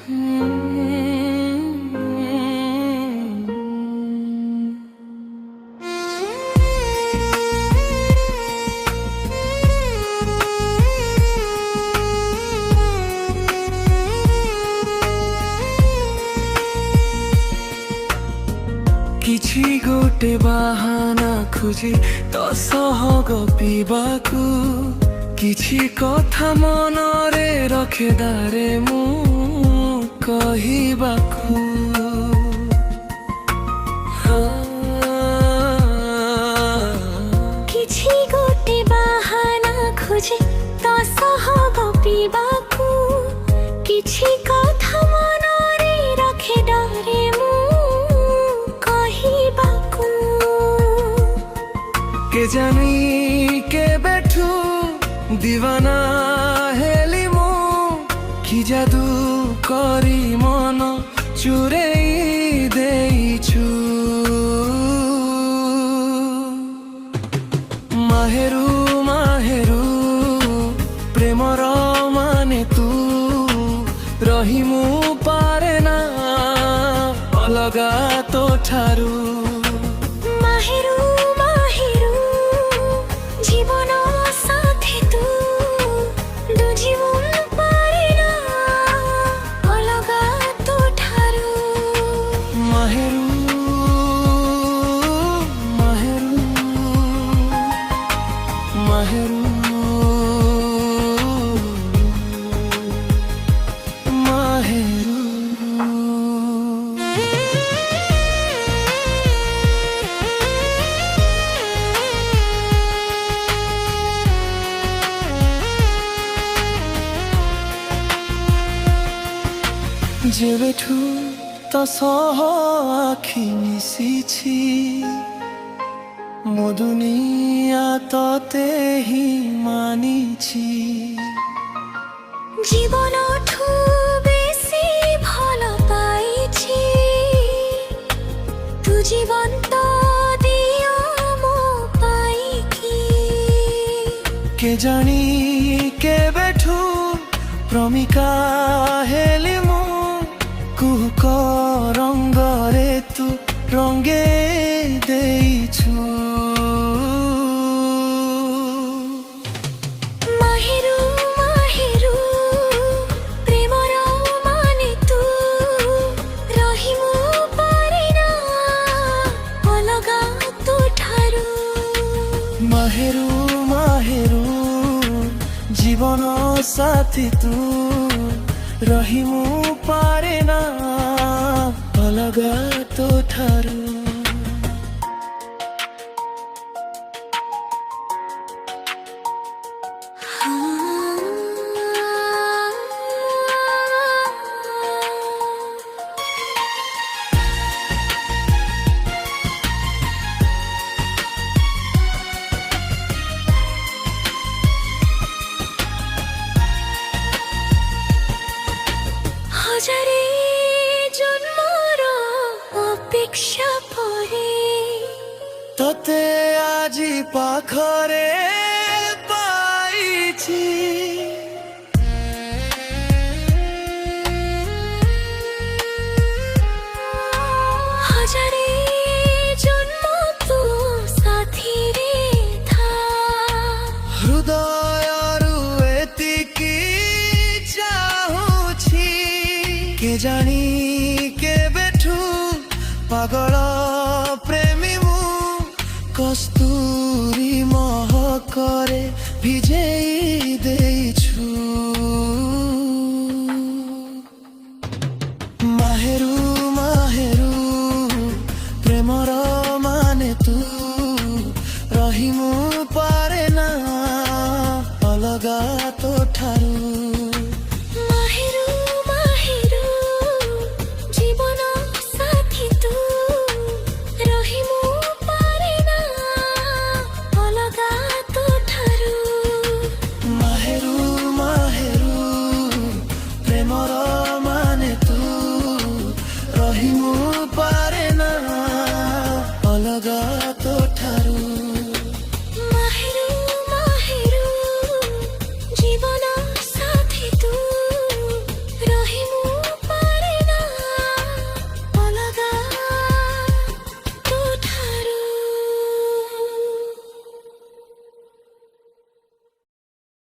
କିଛି ଗୋଟେ ବାହାନା ଖୋଜି ତ ସହ ଗପିବାକୁ, କିଛି କଥା ମନରେ ରଖେ ଦାରେ ମୁଁ କହିବାକୁ। କିଛି ଗୋଟେ ବାହାନା ଖୋଜି ତ ସହ ଗପିବାକୁ, କିଛି କଥା ମନରେ ରଖେ ଡରେ ମୁଁ କହିବାକୁ। କେଜାଣି କେବେଠୁ ଦିୱାନା ହେଲି ମୁଁ, କି ଯାଦୁ କରି ମନ ଚୁରେଇ ଦେଇଛୁ। ମାହେରୁ ମାହେରୁ ପ୍ରେମର ମାନେ ତୁ, ରହି ମୁଁ ପାରେ ନା ଅଲଗା ତୋ ଠାରୁ। ମାହେରୁ ମାହେରୁ ଜୀବନ ସାଥୀ ତୁ, ଦୁଜି ମୁଁ ପାରେ ନା ଅଲଗା ତୋ ଠାରୁ। ମାହେରୁ ମାହେରୁ ମାହେରୁ ମାହେରୁ। যেবেঠু তো সহ আখি মিশিছি, ମୋ ଦୁନିଆ ତତେ ହିଁ ମାନିଛି। জীবনঠু বেশি ভাল পাইছি, তু জীবন তো দিও মো পাইকি। କେଜାଣି କେବେଠୁ ପ୍ରେମିକା ହେଲି ମୁଁ, କୁହୁକ ରଙ୍ଗରେ ତୁ ରଙ୍ଗେଇ ଦେଇଛୁ। ମାହେରୁ ମାହେରୁ ପ୍ରେମର ମାନେ ତୁ, ରହି ମୁଁ ପାରେ ନା ଅଲଗା ତୋ ଠାରୁ। ମାହେରୁ ମାହେରୁ ଜୀବନ ସାଥୀ ତୁ, ରହି ମୁଁ ପାରେ ନା ଅଲଗା ତୋ ଠାରୁ। হাজারে জন্মর অপেক্ষা পরে তোতে আজি পাখরে পাইছি। হাজারে জন্ম তো সাথী রে থা, ହୃଦୟରୁ ଏତିକି ଚାହୁଁଛି। କେଜାଣି କେବେଠୁ ପାଗଳ ପ୍ରେମୀ ମୁଁ, କସ୍ତୁରୀ ମହକରେ ଭିଜେଇ ଦେଇ